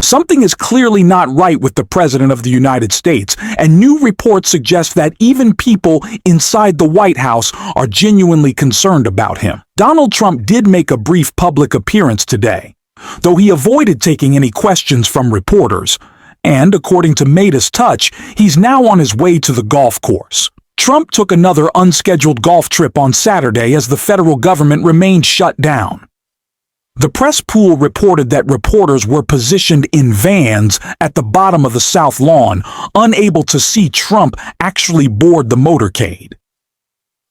Something is clearly not right with the President of the United States, and new reports suggest that even people inside the White House are genuinely concerned about him. Donald Trump did make a brief public appearance today, though he avoided taking any questions from reporters. And according to Midas Touch, he's now on his way to the golf course. Trump took another unscheduled golf trip on Saturday as the federal government remained shut down. The press pool reported that reporters were positioned in vans at the bottom of the South Lawn, unable to see Trump actually board the motorcade.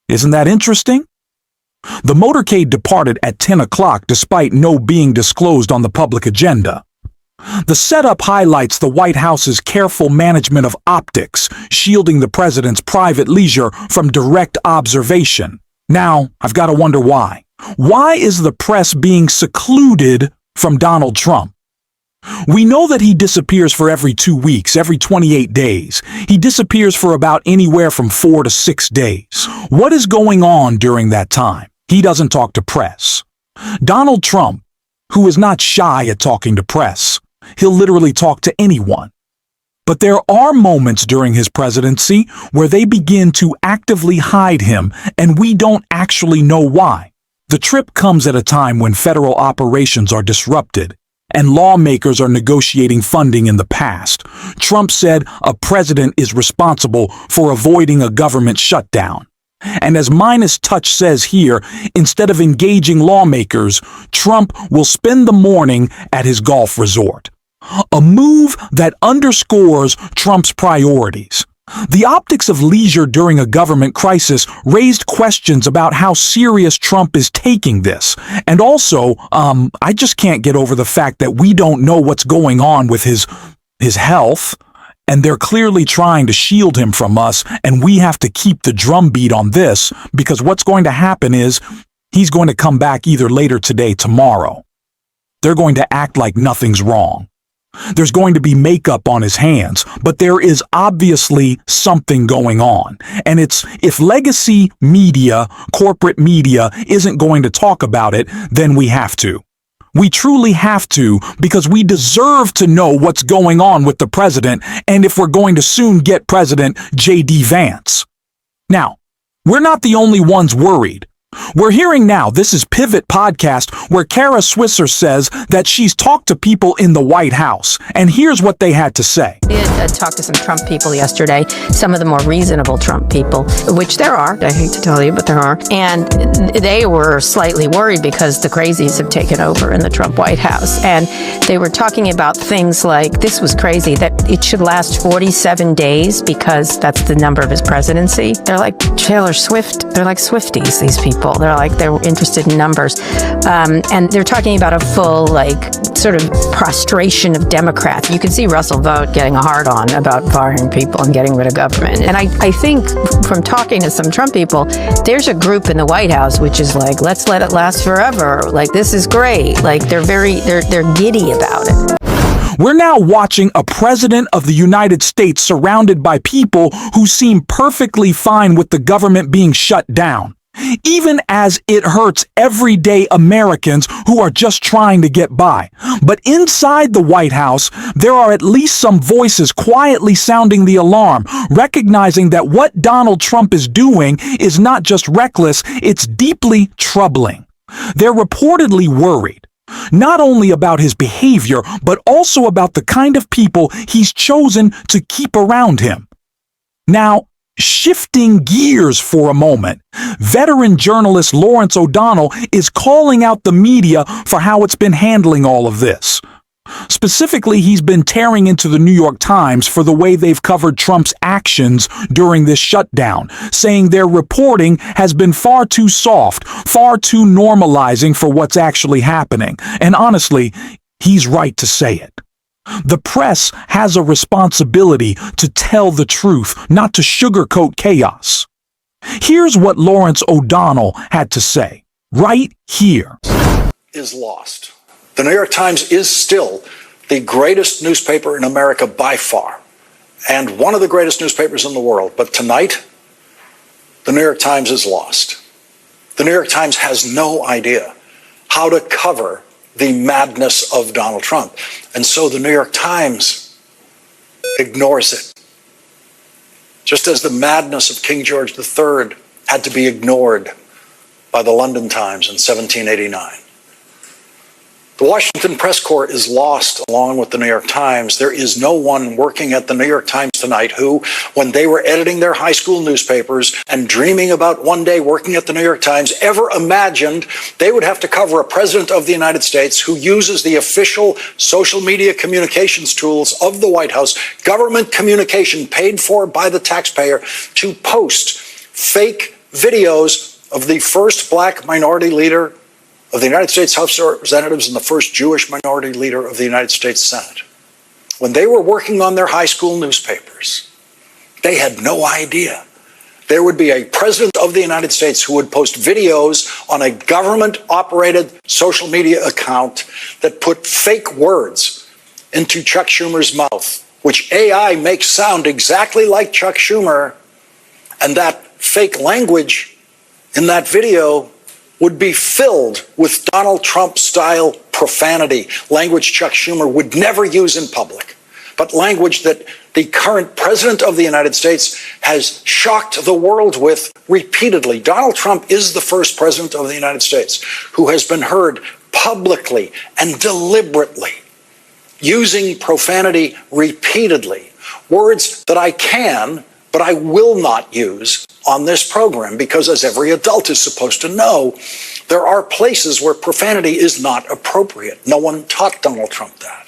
Isn't that interesting? The motorcade departed at 10 o'clock despite no being disclosed on the public agenda. The setup highlights the White House's careful management of optics, shielding the president's private leisure from direct observation. Now, I've got to wonder why. Why is the press being secluded from Donald Trump? We know that he disappears for every 2 weeks, every 28 days. He disappears for about anywhere from 4 to 6 days. What is going on during that time? He doesn't talk to press. Donald Trump, who is not shy at talking to press, he'll literally talk to anyone. But there are moments during his presidency where they begin to actively hide him, and we don't actually know why. The trip comes at a time when federal operations are disrupted and lawmakers are negotiating funding in the past. Trump said a president is responsible for avoiding a government shutdown. And as Midas Touch says here, instead of engaging lawmakers, Trump will spend the morning at his golf resort. A move that underscores Trump's priorities. The optics of leisure during a government crisis raised questions about how serious Trump is taking this. And also, I just can't get over the fact that we don't know what's going on with his health, and they're clearly trying to shield him from us, and we have to keep the drumbeat on this, because what's going to happen is he's going to come back either later today, tomorrow. They're going to act like nothing's wrong. There's going to be makeup on his hands, but there is obviously something going on. And it's, if legacy media, corporate media, isn't going to talk about it, then we have to. We truly have to, because we deserve to know what's going on with the president, and if we're going to soon get President J.D. Vance. Now, we're not the only ones worried. We're hearing now, this is Pivot Podcast, where Kara Swisher says that she's talked to people in the White House, and here's what they had to say. I did talk to some Trump people yesterday, some of the more reasonable Trump people, which there are, I hate to tell you, but there are, and they were slightly worried because the crazies have taken over in the Trump White House, and they were talking about things like, this was crazy, that it should last 47 days because that's the number of his presidency. They're like Taylor Swift, they're like Swifties, these people. They're interested in numbers. And they're talking about a full, sort of prostration of Democrats. You can see Russell Vought getting a hard-on about firing people and getting rid of government. And I think from talking to some Trump people, there's a group in the White House which is like, let's let it last forever. Like, this is great. Like, they're giddy about it. We're now watching a president of the United States surrounded by people who seem perfectly fine with the government being shut down, even as it hurts everyday Americans who are just trying to get by. But inside the White House, there are at least some voices quietly sounding the alarm, recognizing that what Donald Trump is doing is not just reckless, it's deeply troubling. They're reportedly worried, not only about his behavior, but also about the kind of people he's chosen to keep around him. Now, shifting gears for a moment, veteran journalist Lawrence O'Donnell is calling out the media for how it's been handling all of this. Specifically, he's been tearing into the New York Times for the way they've covered Trump's actions during this shutdown, saying their reporting has been far too soft, far too normalizing for what's actually happening. And honestly, he's right to say it. The press has a responsibility to tell the truth, not to sugarcoat chaos. Here's what Lawrence O'Donnell had to say, right here. Is lost. The New York Times is still the greatest newspaper in America by far, and one of the greatest newspapers in the world. But tonight, the New York Times is lost. The New York Times has no idea how to cover the madness of Donald Trump. And so the New York Times ignores it. Just as the madness of King George III had to be ignored by the London Times in 1789. The Washington press corps is lost along with the New York Times. There is no one working at the New York Times tonight who, when they were editing their high school newspapers and dreaming about one day working at the New York Times, ever imagined they would have to cover a president of the United States who uses the official social media communications tools of the White House, government communication paid for by the taxpayer, to post fake videos of the first black minority leader of the United States House of Representatives and the first Jewish minority leader of the United States Senate. When they were working on their high school newspapers, they had no idea there would be a president of the United States who would post videos on a government-operated social media account that put fake words into Chuck Schumer's mouth, which AI makes sound exactly like Chuck Schumer, and that fake language in that video would be filled with Donald Trump-style profanity, language Chuck Schumer would never use in public, but language that the current president of the United States has shocked the world with repeatedly. Donald Trump is the first president of the United States who has been heard publicly and deliberately using profanity repeatedly, words that I can, but I will not use on this program, because as every adult is supposed to know, there are places where profanity is not appropriate. No one taught Donald Trump that.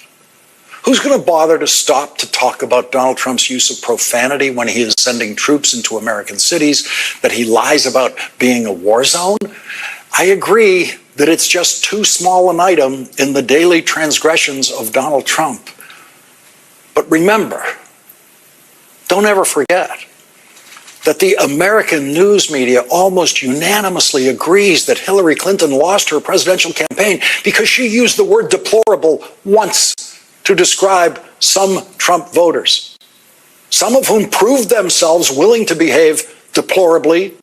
Who's going to bother to stop to talk about Donald Trump's use of profanity when he is sending troops into American cities, that he lies about being a war zone? I agree that it's just too small an item in the daily transgressions of Donald Trump. But remember, don't ever forget that the American news media almost unanimously agrees that Hillary Clinton lost her presidential campaign because she used the word deplorable once to describe some Trump voters, some of whom proved themselves willing to behave deplorably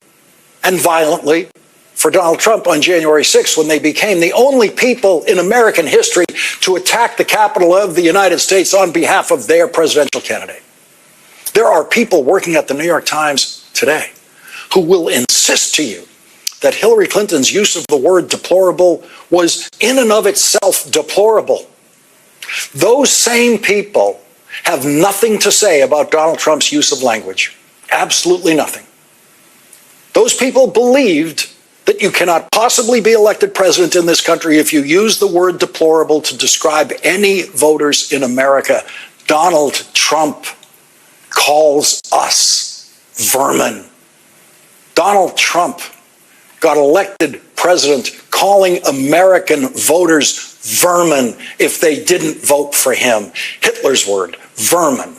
and violently for Donald Trump on January 6th, when they became the only people in American history to attack the Capitol of the United States on behalf of their presidential candidate. There are people working at the New York Times today who will insist to you that Hillary Clinton's use of the word deplorable was in and of itself deplorable. Those same people have nothing to say about Donald Trump's use of language. Absolutely nothing. Those people believed that you cannot possibly be elected president in this country if you use the word deplorable to describe any voters in America. Donald Trump calls us vermin. Donald Trump got elected president calling American voters vermin if they didn't vote for him. Hitler's word, vermin.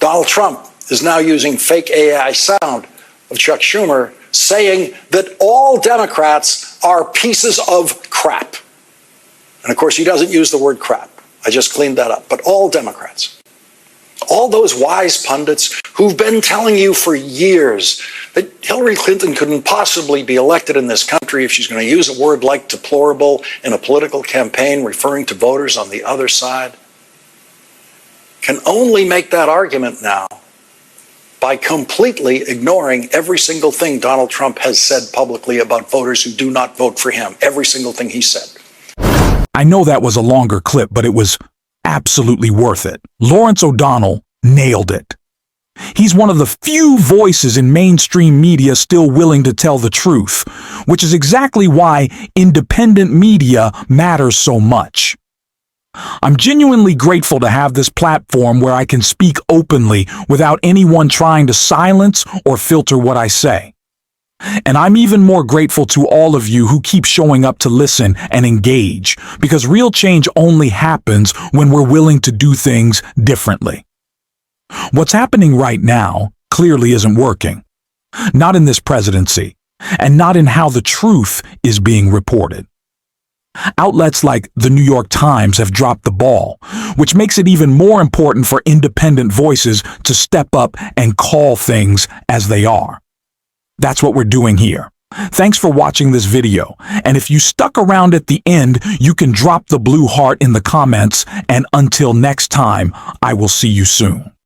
Donald Trump is now using fake AI sound of Chuck Schumer saying that all Democrats are pieces of crap. And of course, he doesn't use the word crap. I just cleaned that up. But all Democrats. All those wise pundits who've been telling you for years that Hillary Clinton couldn't possibly be elected in this country if she's going to use a word like deplorable in a political campaign referring to voters on the other side, can only make that argument now by completely ignoring every single thing Donald Trump has said publicly about voters who do not vote for him. Every single thing he said. I know that was a longer clip, but it was absolutely worth it. Lawrence O'Donnell nailed it. He's one of the few voices in mainstream media still willing to tell the truth, which is exactly why independent media matters so much. I'm genuinely grateful to have this platform where I can speak openly without anyone trying to silence or filter what I say. And I'm even more grateful to all of you who keep showing up to listen and engage, because real change only happens when we're willing to do things differently. What's happening right now clearly isn't working. Not in this presidency, and not in how the truth is being reported. Outlets like the New York Times have dropped the ball, which makes it even more important for independent voices to step up and call things as they are. That's what we're doing here. Thanks for watching this video, and if you stuck around at the end, you can drop the blue heart in the comments, and until next time, I will see you soon.